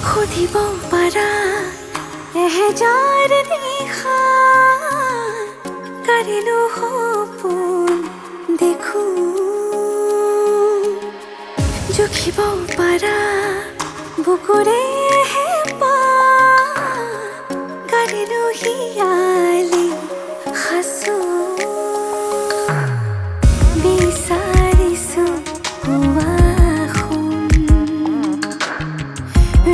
খুদিব পাৰা এহেজাৰ নিশা কাৰিলো সপোন দেখো জুখিব পাৰা বুকুৰে হেঁপাহ কাৰিলো হিয়ালি সাঁচো বিচাৰিছো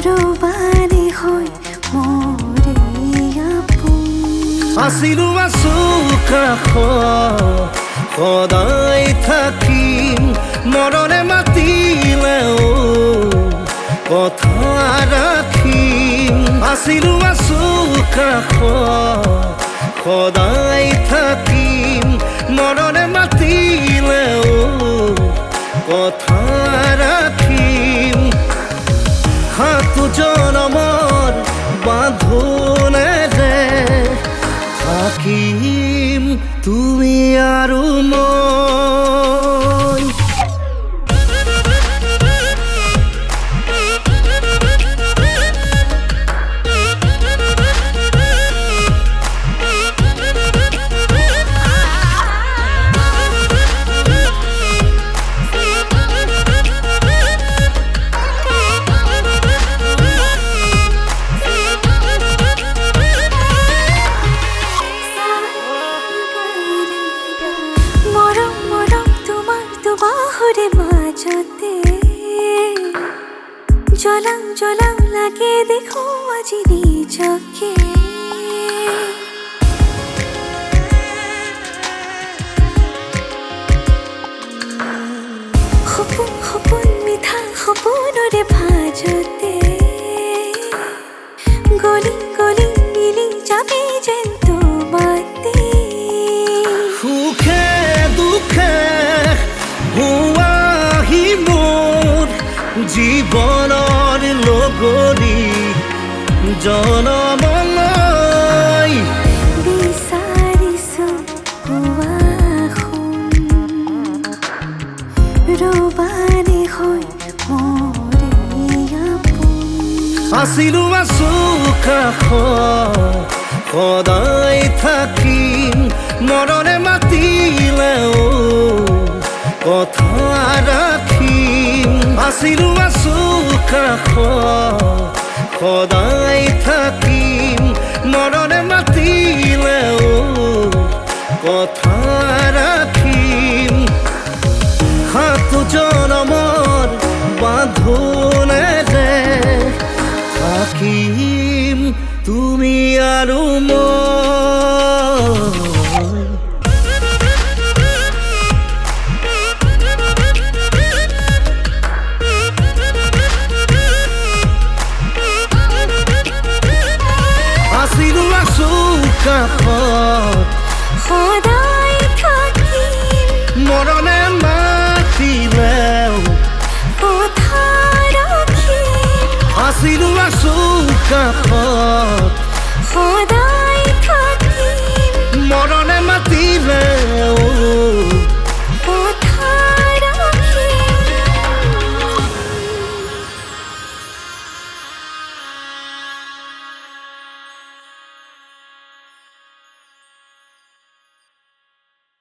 ৰবানী হৈ মৰে আপোন আছিলো আছো কাষত সদায় থাকিম মৰণে মাতিলেও কথা ৰাখিম আছিলো আছো কাষত সদায় থাকিম মৰণে মাতিলেও কথা ৰাখিম সাতো জনমৰ বাঁধোনেৰে থাকিম তুমি আৰু মই মাজতে জ্বলাং জ্বলাং লাগে দেখো আজি নিজকে সপোন সপোন মিঠা সপোনৰে ভাজতে গলি গলি মিলি যাবি যেন তোমাতে সুখে দুখে হুৱাহি মোৰ জীৱনৰ লগৰী জনমলৈ বিচাৰিছো ৰবানী হৈ মৰে আপোন আছিলো আছো কাষত সদায় থাকিম মৰণে মাতিলেও কথা ৰাখিম আছিলো আছো কাষত সদায় থাকিম মৰণে মাতিলেও কথা ৰাখিম সাতো জনমৰ বাঁধোনেৰে থাকিম তুমি আৰু মই আছিলো আছো কাষত সদায় থাকিম মৰণে মাতিলেও কথা ৰাখিম আছিলো আছো কাষত সদায়